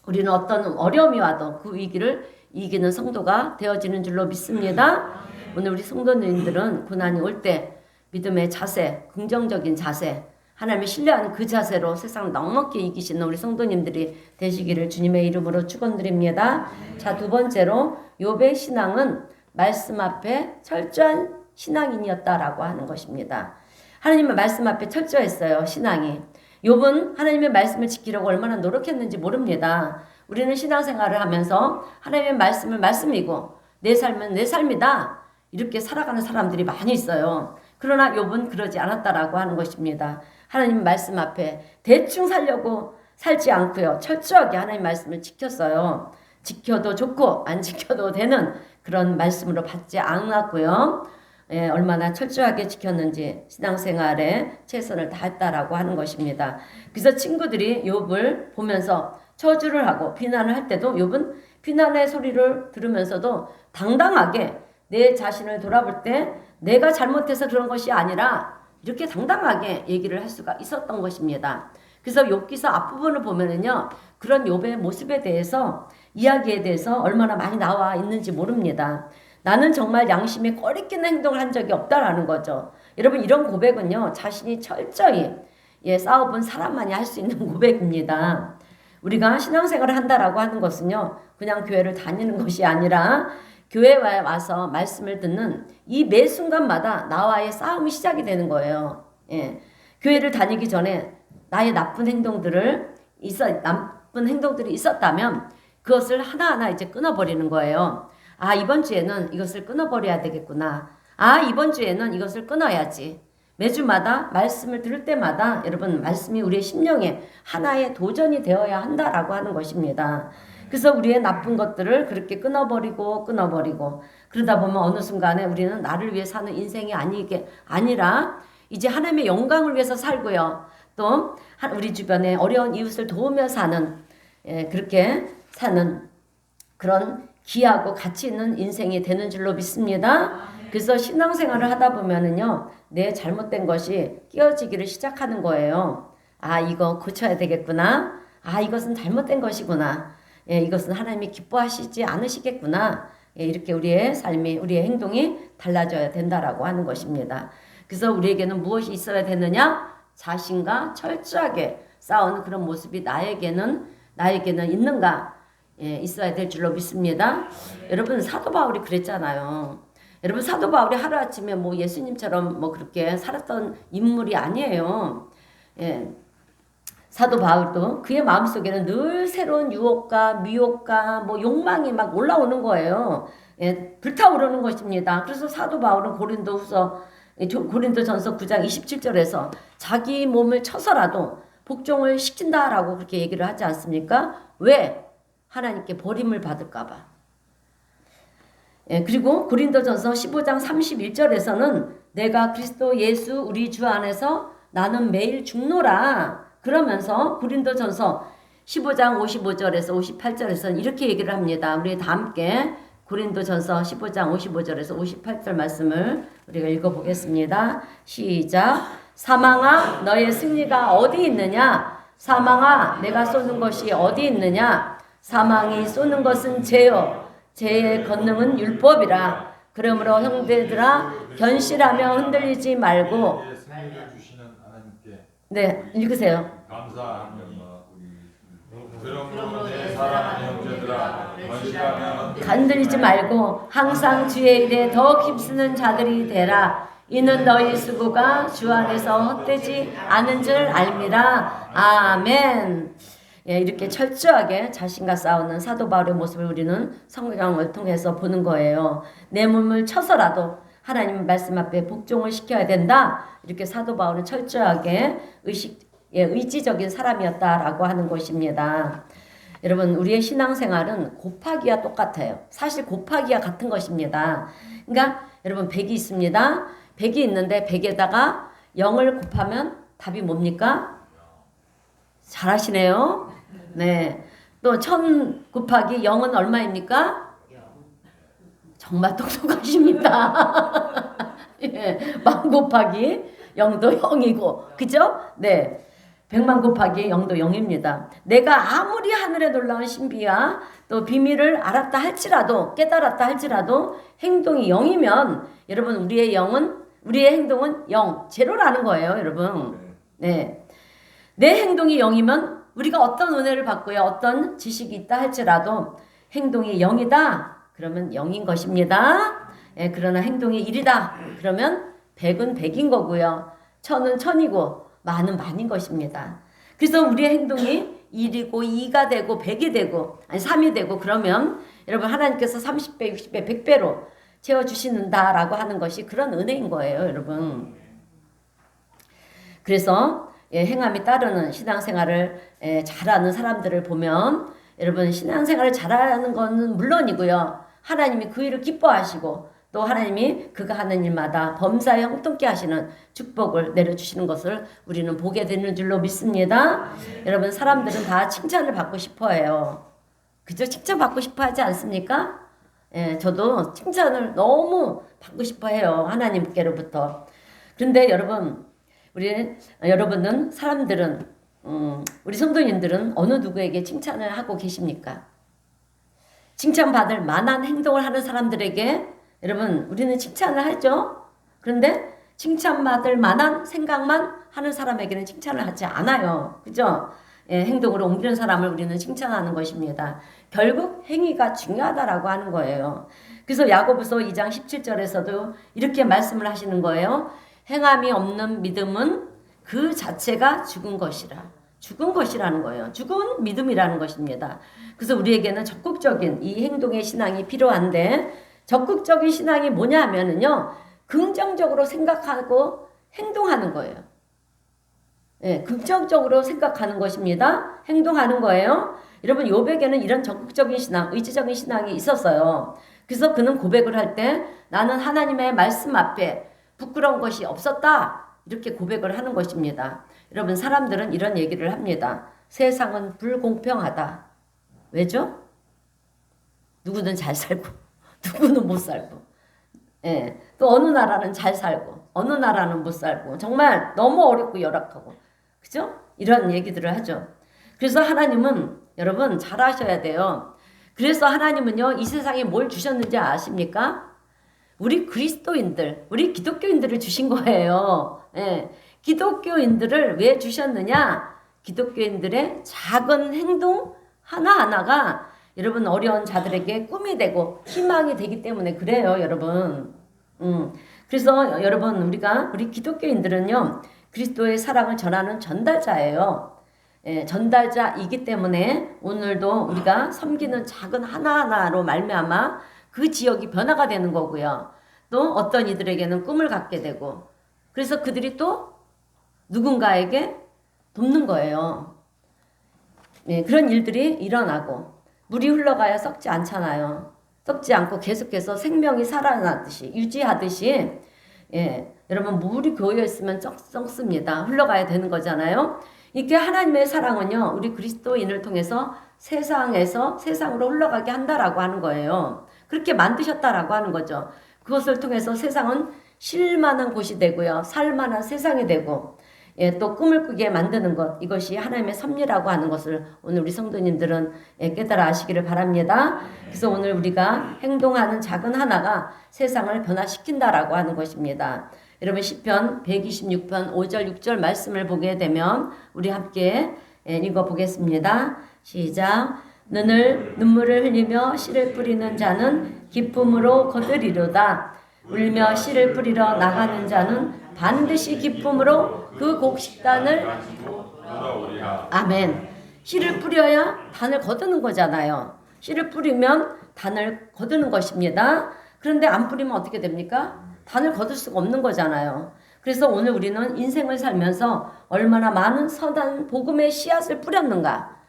우리는 어떤 어려움이 와도 그 위기를 이기는 성도가 되어지는 줄로 믿습니다. 오늘 우리 성도님들은 고난이 올 때 믿음의 자세, 긍정적인 자세, 하나님을 신뢰하는 그 자세로 세상을 넉넉히 이기시는 우리 성도님들이 되시기를 주님의 이름으로 축원드립니다. 자, 두 번째로 욥의 신앙은 말씀 앞에 철저한 신앙인이었다라고 하는 것입니다. 하나님의 말씀 앞에 철저했어요. 신앙이. 욥은 하나님의 말씀을 지키려고 얼마나 노력했는지 모릅니다. 우리는 신앙생활을 하면서 하나님의 말씀을 말씀이고 내 삶은 내 삶이다. 이렇게 살아가는 사람들이 많이 있어요. 그러나 욥은 그러지 않았다라고 하는 것입니다. 하나님 말씀 앞에 대충 살려고 살지 않고요. 철저하게 하나님 말씀을 지켰어요. 지켜도 좋고 안 지켜도 되는 그런 말씀으로 받지 않았고요. 예, 얼마나 철저하게 지켰는지 신앙생활에 최선을 다했다라고 하는 것입니다. 그래서 친구들이 욥을 보면서 저주를 하고 비난을 할 때도 욥은 비난의 소리를 들으면서도 당당하게 내 자신을 돌아볼 때 내가 잘못해서 그런 것이 아니라 이렇게 당당하게 얘기를 할 수가 있었던 것입니다. 그래서 욥기서 앞부분을 보면은요. 그런 욥의 모습에 대해서 이야기에 대해서 얼마나 많이 나와 있는지 모릅니다. 나는 정말 양심에 꺼리끼는 행동을 한 적이 없다라는 거죠. 여러분 이런 고백은요. 자신이 철저히 싸워본 사람만이 할 수 있는 고백입니다. 우리가 신앙생활을 한다라고 하는 것은요. 그냥 교회를 다니는 것이 아니라 교회에 와서 말씀을 듣는 이 매 순간마다 나와의 싸움이 시작이 되는 거예요. 예. 교회를 다니기 전에 나의 나쁜 행동들이 있었다면 그것을 하나하나 이제 끊어버리는 거예요. 아, 이번 주에는 이것을 끊어버려야 되겠구나. 아, 이번 주에는 이것을 끊어야지. 매주마다 말씀을 들을 때마다 여러분 말씀이 우리의 심령에 하나의 도전이 되어야 한다라고 하는 것입니다. 그래서 우리의 나쁜 것들을 그렇게 끊어버리고 그러다 보면 어느 순간에 우리는 나를 위해 사는 인생이 아니라 이제 하나님의 영광을 위해서 살고요. 또 우리 주변에 어려운 이웃을 도우며 사는 그렇게 사는 그런 귀하고 가치 있는 인생이 되는 줄로 믿습니다. 그래서 신앙생활을 하다 보면은요, 내 잘못된 것이 깨어지기를 시작하는 거예요. 아, 이거 고쳐야 되겠구나. 아, 이것은 잘못된 것이구나. 이것은 하나님이 기뻐하시지 않으시겠구나. 이렇게 우리의 삶이, 우리의 행동이 달라져야 된다라고 하는 것입니다. 그래서 우리에게는 무엇이 있어야 되느냐? 자신과 철저하게 싸우는 그런 모습이 나에게는 있는가? 있어야 될 줄로 믿습니다. 여러분, 사도 바울이 그랬잖아요. 여러분, 사도 바울이 하루아침에 뭐 예수님처럼 뭐 그렇게 살았던 인물이 아니에요. 사도 바울도 그의 마음속에는 늘 새로운 유혹과 미혹과 뭐 욕망이 막 올라오는 거예요. 불타오르는 것입니다. 그래서 사도 바울은 고린도전서 9장 27절에서 자기 몸을 쳐서라도 복종을 시킨다라고 그렇게 얘기를 하지 않습니까? 왜? 하나님께 버림을 받을까봐. 그리고 고린도전서 15장 31절에서는 내가 그리스도 예수 우리 주 안에서 나는 매일 죽노라. 그러면서 고린도전서 15장 55절에서 58절에서는 이렇게 얘기를 합니다. 우리 다 함께 고린도전서 15장 55절에서 58절 말씀을 우리가 읽어보겠습니다. 시작. 사망아 너의 승리가 어디 있느냐? 사망아 내가 쏘는 것이 어디 있느냐? 사망이 쏘는 것은 죄요 죄의 권능은 율법이라. 그러므로 형제들아 견실하며 흔들리지 말고. 네, 읽으세요. 감사하며 그러므로 내 사랑하는 형제들아 견실하며 흔들리지 말고 항상 주의 일에 더 힘쓰는 자들이 되라. 이는 너희 수고가 주 안에서 헛되지 않은 줄 알미라. 아멘. 이렇게 철저하게 자신과 싸우는 사도 바울의 모습을 우리는 성경을 통해서 보는 거예요. 내 몸을 쳐서라도 하나님 말씀 앞에 복종을 시켜야 된다. 이렇게 사도 바울은 철저하게 의지적인 사람이었다라고 하는 것입니다. 여러분, 우리의 신앙생활은 곱하기와 똑같아요. 사실 곱하기와 같은 것입니다. 그러니까 여러분 100이 있습니다. 100이 있는데 100에다가 0을 곱하면 답이 뭡니까? 잘하시네요. 네. 또 1000 곱하기 0은 얼마입니까? 정말 똑똑하십니다. 예, 10,000 곱하기 0도 0이고, 그죠? 네. 100만 곱하기 0도 0입니다. 내가 아무리 하늘의 놀라운 신비와 또 비밀을 알았다 할지라도, 깨달았다 할지라도 행동이 0이면 여러분 우리의 행동은 0, 제로라는 거예요, 여러분. 네. 내 행동이 0이면 우리가 어떤 은혜를 받고요, 어떤 지식이 있다 할지라도 행동이 0이다. 그러면 0인 것입니다. 그러나 행동이 1이다. 그러면 100은 100인 거고요. 1000은 1000이고 만은 만인 것입니다. 그래서 우리의 행동이 1이고 2가 되고 100이 되고 3이 되고 그러면 여러분 하나님께서 30배, 60배, 100배로 채워주시는다라고 하는 것이 그런 은혜인 거예요, 여러분. 그래서 행함이 따르는 신앙생활을 잘하는 사람들을 보면 여러분 신앙생활을 잘하는 것은 물론이고요. 하나님이 그 일을 기뻐하시고 또 하나님이 그가 하는 일마다 범사에 형통케 하시는 축복을 내려주시는 것을 우리는 보게 되는 줄로 믿습니다. 여러분 사람들은 다 칭찬을 받고 싶어 해요. 그죠? 칭찬받고 싶어 하지 않습니까? 저도 칭찬을 너무 받고 싶어 해요. 하나님께로부터. 그런데 여러분은 사람들은 우리 성도님들은 어느 누구에게 칭찬을 하고 계십니까? 칭찬받을 만한 행동을 하는 사람들에게 여러분 우리는 칭찬을 하죠. 그런데 칭찬받을 만한 생각만 하는 사람에게는 칭찬을 하지 않아요. 그죠? 행동으로 옮기는 사람을 우리는 칭찬하는 것입니다. 결국 행위가 중요하다라고 하는 거예요. 그래서 야고보서 2장 17절에서도 이렇게 말씀을 하시는 거예요. 행함이 없는 믿음은 그 자체가 죽은 것이라. 죽은 것이라는 거예요. 죽은 믿음이라는 것입니다. 그래서 우리에게는 적극적인 이 행동의 신앙이 필요한데 적극적인 신앙이 뭐냐 하면은요. 긍정적으로 생각하고 행동하는 거예요. 긍정적으로 생각하는 것입니다. 행동하는 거예요. 여러분 욥에게는 이런 적극적인 신앙, 의지적인 신앙이 있었어요. 그래서 그는 고백을 할 때 나는 하나님의 말씀 앞에 부끄러운 것이 없었다. 이렇게 고백을 하는 것입니다. 여러분 사람들은 이런 얘기를 합니다. 세상은 불공평하다. 왜죠? 누구는 잘 살고 누구는 못 살고 예, 또 어느 나라는 잘 살고 어느 나라는 못 살고 정말 너무 어렵고 열악하고 그죠? 이런 얘기들을 하죠. 그래서 하나님은 여러분 잘 아셔야 돼요. 그래서 하나님은요 이 세상에 뭘 주셨는지 아십니까? 우리 그리스도인들, 우리 기독교인들을 주신 거예요. 예, 기독교인들을 왜 주셨느냐? 기독교인들의 작은 행동 하나하나가 여러분 어려운 자들에게 꿈이 되고 희망이 되기 때문에 그래요, 여러분. 그래서 여러분 우리 기독교인들은요 그리스도의 사랑을 전하는 전달자예요. 예, 전달자이기 때문에 오늘도 우리가 섬기는 작은 하나하나로 말미암아 그 지역이 변화가 되는 거고요. 또 어떤 이들에게는 꿈을 갖게 되고 그래서 그들이 또 누군가에게 돕는 거예요. 예, 그런 일들이 일어나고 물이 흘러가야 썩지 않잖아요. 썩지 않고 계속해서 생명이 살아나듯이 유지하듯이 예, 여러분 물이 고여 있으면 썩습니다. 흘러가야 되는 거잖아요. 이게 하나님의 사랑은요. 우리 그리스도인을 통해서 세상으로 흘러가게 한다라고 하는 거예요. 그렇게 만드셨다라고 하는 거죠. 그것을 통해서 세상은 쉴만한 곳이 되고요. 살만한 세상이 되고 예, 또 꿈을 꾸게 만드는 것 이것이 하나님의 섭리라고 하는 것을 오늘 우리 성도님들은 예, 깨달아 아시기를 바랍니다. 그래서 오늘 우리가 행동하는 작은 하나가 세상을 변화시킨다라고 하는 것입니다. 여러분 시편 126편 5절 6절 말씀을 보게 되면 우리 함께 예, 읽어보겠습니다. 시작. 너는 눈물을 흘리며 씨를 뿌리는 자는 기쁨으로 거두리로다. 울며 씨를 뿌리러 나가는 자는 반드시 기쁨으로 그 곡식단을 아멘. 씨를 뿌려야 단을 거두는 거잖아요. 씨를 뿌리면 단을 거두는 것입니다. 그런데 안 뿌리면 어떻게 됩니까? 단을 거둘 수가 없는 거잖아요. 그래서 오늘 우리는 인생을 살면서 얼마나 많은 선한 복음의 씨앗을 뿌렸는가?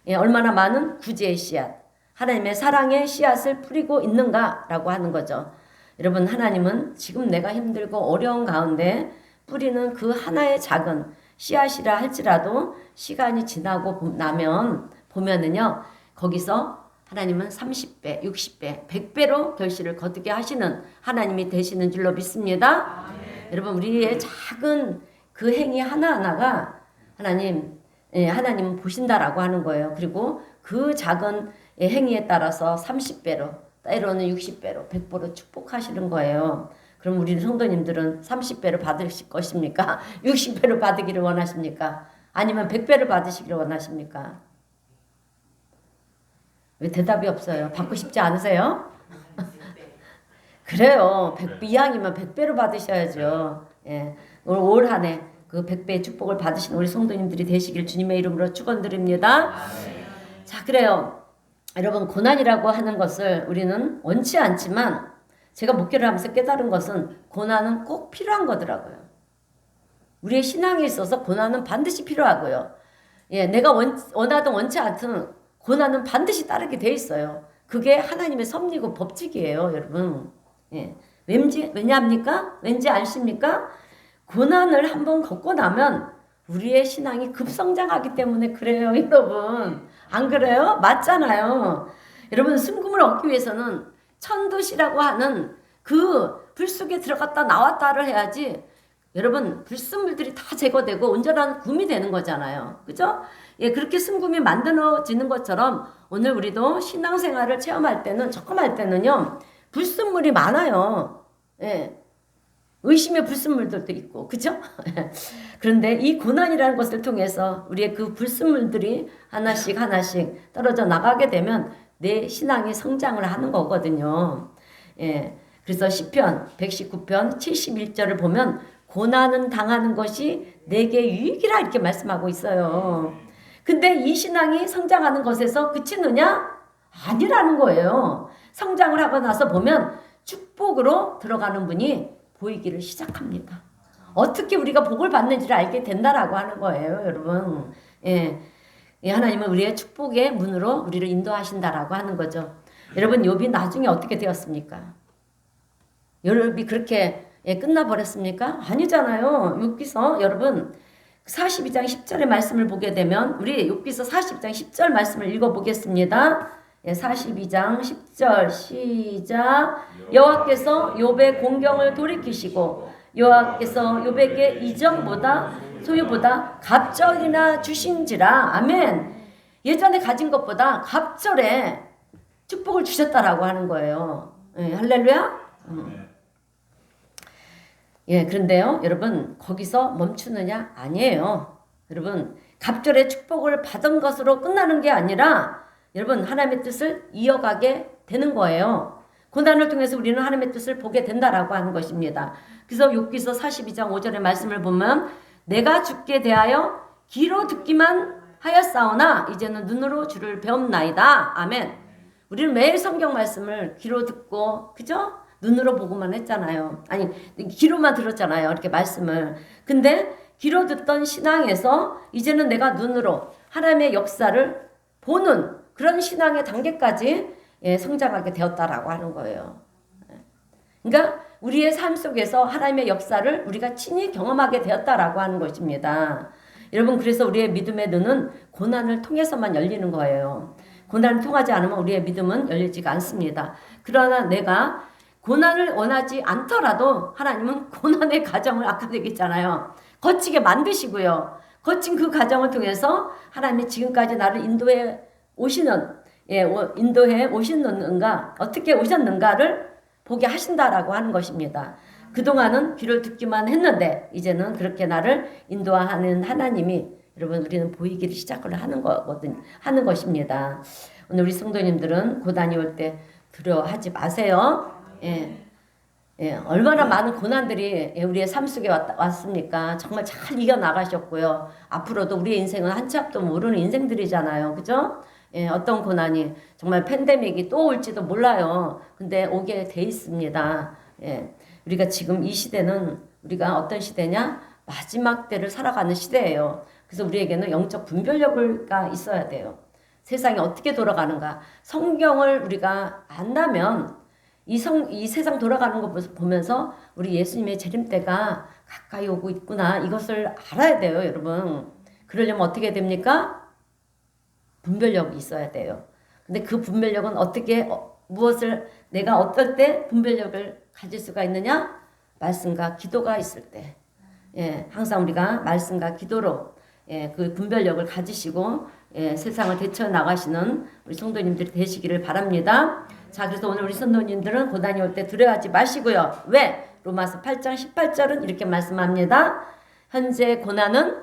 예, 얼마나 많은 구제의 씨앗, 하나님의 사랑의 씨앗을 뿌리고 있는가라고 하는 거죠. 여러분 하나님은 지금 내가 힘들고 어려운 가운데 뿌리는 그 하나의 작은 씨앗이라 할지라도 시간이 지나고 나면 보면은요 거기서 하나님은 30배, 60배, 100배로 결실을 거두게 하시는 하나님이 되시는 줄로 믿습니다. 여러분 우리의 작은 그 행위 하나하나가 하나님은 보신다라고 하는 거예요. 그리고 그 작은 행위에 따라서 30배로 때로는 60배로 100배로 축복하시는 거예요. 그럼 우리 성도님들은 30배로 받으실 것입니까? 60배로 받으기를 원하십니까? 아니면 100배를 받으시기를 원하십니까? 왜 대답이 없어요? 받고 싶지 않으세요? 그래요. 이왕이면 100배로 받으셔야죠. 예. 올 한 해 그 100배의 축복을 받으신 우리 성도님들이 되시길 주님의 이름으로 축원드립니다. 자, 그래요. 여러분 고난이라고 하는 것을 우리는 원치 않지만 제가 목회를 하면서 깨달은 것은 고난은 꼭 필요한 거더라고요. 우리의 신앙에 있어서 고난은 반드시 필요하고요. 예, 내가 원하든 원치 않든 고난은 반드시 따르게 돼 있어요. 그게 하나님의 섭리고 법칙이에요, 여러분. 예, 왜냐합니까? 왠지 아십니까? 고난을 한번 겪고 나면 우리의 신앙이 급성장하기 때문에 그래요, 여러분. 안 그래요? 맞잖아요. 여러분 순금을 얻기 위해서는 천도시라고 하는 그 불 속에 들어갔다 나왔다를 해야지 여러분 불순물들이 다 제거되고 온전한 금이 되는 거잖아요. 그죠? 예, 그렇게 순금이 만들어지는 것처럼 오늘 우리도 신앙생활을 체험할 때는 적금할 때는요 불순물이 많아요. 예. 의심의 불순물들도 있고, 그죠? 그런데 이 고난이라는 것을 통해서 우리의 그 불순물들이 하나씩 떨어져 나가게 되면 내 신앙이 성장을 하는 거거든요. 예. 그래서 시편 119편 71절을 보면 고난은 당하는 것이 내게 유익이라 이렇게 말씀하고 있어요. 근데 이 신앙이 성장하는 것에서 그치느냐? 아니라는 거예요. 성장을 하고 나서 보면 축복으로 들어가는 분이 보이기를 시작합니다. 어떻게 우리가 복을 받는지를 알게 된다라고 하는 거예요, 여러분. 예. 예, 하나님은 우리의 축복의 문으로 우리를 인도하신다라고 하는 거죠. 여러분 욥이 나중에 어떻게 되었습니까? 욥이 그렇게 끝나버렸습니까? 아니잖아요. 욥기서 여러분 42장 10절의 말씀을 보게 되면 우리 욥기서 40장 10절 말씀을 읽어보겠습니다. 42장 10절 시작. 여호와께서 욥의 공경을 돌이키시고 여호와께서 욥에게 이전보다 소유보다 갑절이나 주신지라. 아멘. 예전에 가진 것보다 갑절에 축복을 주셨다라고 하는 거예요. 할렐루야. 그런데요, 여러분, 거기서 멈추느냐? 아니에요. 여러분, 갑절의 축복을 받은 것으로 끝나는 게 아니라, 여러분, 하나님의 뜻을 이어가게 되는 거예요. 고난을 통해서 우리는 하나님의 뜻을 보게 된다라고 하는 것입니다. 그래서 욥기서 42장 5절의 말씀을 보면, 내가 주께 대하여 귀로 듣기만 하였사오나, 이제는 눈으로 주를 배움나이다. 아멘. 우리는 매일 성경 말씀을 귀로 듣고, 그죠? 눈으로 보고만 했잖아요. 아니, 귀로만 들었잖아요. 이렇게 말씀을. 근데 귀로 듣던 신앙에서 이제는 내가 눈으로 하나님의 역사를 보는 그런 신앙의 단계까지 성장하게 되었다라고 하는 거예요. 그러니까 우리의 삶 속에서 하나님의 역사를 우리가 친히 경험하게 되었다라고 하는 것입니다. 여러분, 그래서 우리의 믿음의 눈은 고난을 통해서만 열리는 거예요. 고난을 통하지 않으면 우리의 믿음은 열리지가 않습니다. 그러나 내가 고난을 원하지 않더라도 하나님은 고난의 과정을 아까 얘기했잖아요. 거치게 만드시고요. 거친 그 과정을 통해서 하나님이 지금까지 나를 인도해 오시는, 인도해 오시는가, 어떻게 오셨는가를 보게 하신다라고 하는 것입니다. 그동안은 귀를 듣기만 했는데 이제는 그렇게 나를 인도하는 하나님이 여러분 우리는 보이기를 시작을 하는 것입니다. 오늘 우리 성도님들은 고난이 올 때 두려워하지 마세요. 얼마나 많은 고난들이 우리의 삶 속에 왔습니까? 정말 잘 이겨나가셨고요. 앞으로도 우리의 인생은 한치 앞도 모르는 인생들이잖아요. 그죠? 어떤 고난이 정말 팬데믹이 또 올지도 몰라요. 근데 오게 돼 있습니다. 우리가 지금 이 시대는 우리가 어떤 시대냐? 마지막 때를 살아가는 시대예요. 그래서 우리에게는 영적 분별력가 있어야 돼요. 세상이 어떻게 돌아가는가? 성경을 우리가 안다면 이 세상 돌아가는 거 보면서 우리 예수님의 재림 때가 가까이 오고 있구나. 이것을 알아야 돼요, 여러분. 그러려면 어떻게 됩니까? 분별력이 있어야 돼요. 근데 그 분별력은 어떻게, 무엇을, 내가 어떨 때 분별력을 가질 수가 있느냐? 말씀과 기도가 있을 때. 항상 우리가 말씀과 기도로 그 분별력을 가지시고 세상을 대처 나가시는 우리 성도님들이 되시기를 바랍니다. 자, 그래서 오늘 우리 성도님들은 고난이 올 때 두려워하지 마시고요. 왜? 로마서 8장 18절은 이렇게 말씀합니다. 현재 고난은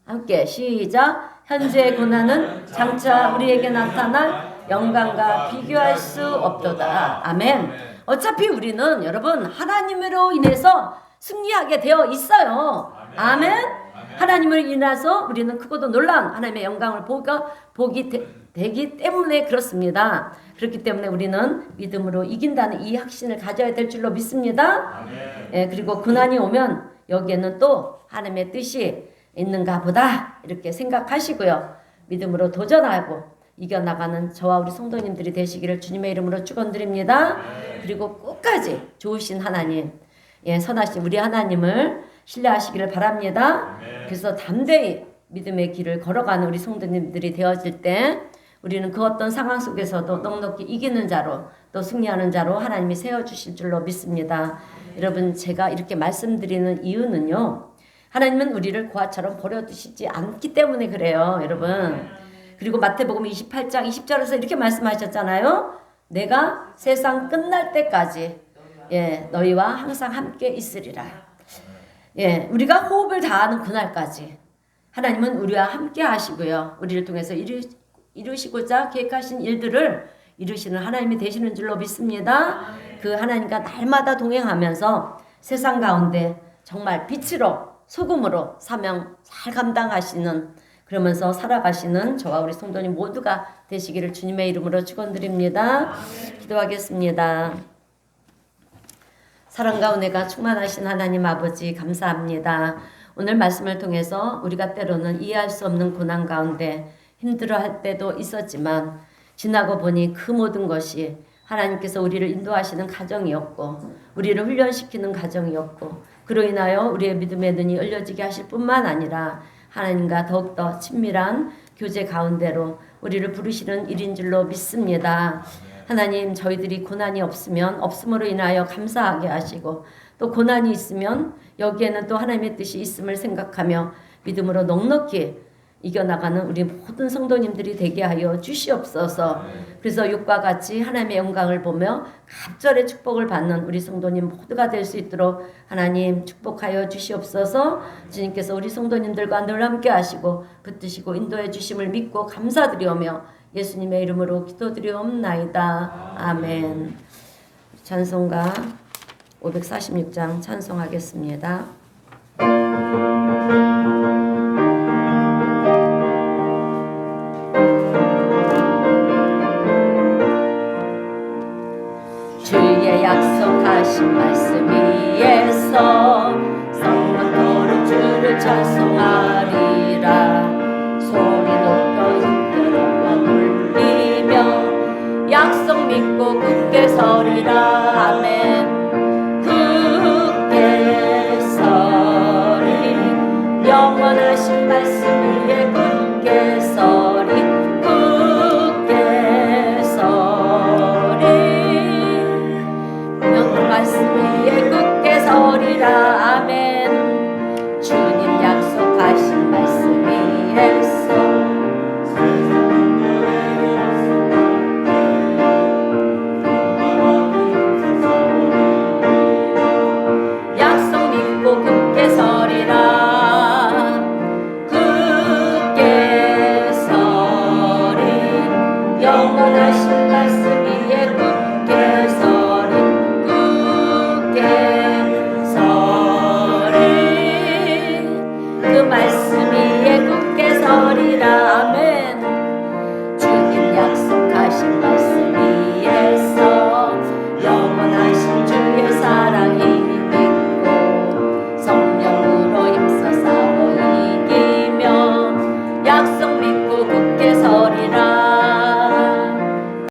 함께 시작. 현재 고난은 장차 우리에게 나타날 영광과 비교할 수 없도다. 아멘. 어차피 우리는 여러분 하나님으로 인해서 승리하게 되어 있어요. 아멘. 하나님을 인해서 우리는 크고도 놀라운 하나님의 영광을 되기 때문에 그렇습니다. 그렇기 때문에 우리는 믿음으로 이긴다는 이 확신을 가져야 될 줄로 믿습니다. 그리고 고난이 오면 여기에는 또 하나님의 뜻이 있는가 보다 이렇게 생각하시고요. 믿음으로 도전하고 이겨나가는 저와 우리 성도님들이 되시기를 주님의 이름으로 축원드립니다. 그리고 끝까지 좋으신 하나님, 선하신 우리 하나님을 신뢰하시기를 바랍니다. 그래서 담대히 믿음의 길을 걸어가는 우리 성도님들이 되어질 때 우리는 그 어떤 상황 속에서도 넉넉히 이기는 자로 또 승리하는 자로 하나님이 세워주실 줄로 믿습니다. 여러분, 제가 이렇게 말씀드리는 이유는요, 하나님은 우리를 고아처럼 버려두시지 않기 때문에 그래요, 여러분. 그리고 마태복음 28장 20절에서 이렇게 말씀하셨잖아요. 내가 세상 끝날 때까지 너희와 항상 함께 있으리라. 우리가 호흡을 다하는 그날까지 하나님은 우리와 함께 하시고요. 우리를 통해서 이루시고자 계획하신 일들을 이루시는 하나님이 되시는 줄로 믿습니다. 그 하나님과 날마다 동행하면서 세상 가운데 정말 빛으로 소금으로 사명 잘 감당하시는, 그러면서 살아가시는 저와 우리 성도님 모두가 되시기를 주님의 이름으로 축원드립니다. 기도하겠습니다. 사랑과 은혜가 충만하신 하나님 아버지 감사합니다. 오늘 말씀을 통해서 우리가 때로는 이해할 수 없는 고난 가운데 힘들어할 때도 있었지만 지나고 보니 그 모든 것이 하나님께서 우리를 인도하시는 가정이었고 우리를 훈련시키는 가정이었고 그로 인하여 우리의 믿음의 눈이 열려지게 하실 뿐만 아니라 하나님과 더욱더 친밀한 교제 가운데로 우리를 부르시는 일인 줄로 믿습니다. 하나님, 저희들이 고난이 없으면 없음으로 인하여 감사하게 하시고 또 고난이 있으면 여기에는 또 하나님의 뜻이 있음을 생각하며 믿음으로 넉넉히 이겨나가는 우리 모든 성도님들이 되게 하여 주시옵소서. 그래서 육과 같이 하나님의 영광을 보며 갑절의 축복을 받는 우리 성도님 모두가 될 수 있도록 하나님 축복하여 주시옵소서. 주님께서 우리 성도님들과 늘 함께 하시고 붙드시고 인도해 주심을 믿고 감사드리오며 예수님의 이름으로 기도드리옵나이다. 아멘. 찬송가 546장 찬송하겠습니다. 주의 약속하신 말씀 위에서 성령토록 주를 찬송하리라. 소리 높여 힘들어와 울리며 약속 믿고 굳게 서리라. 아멘.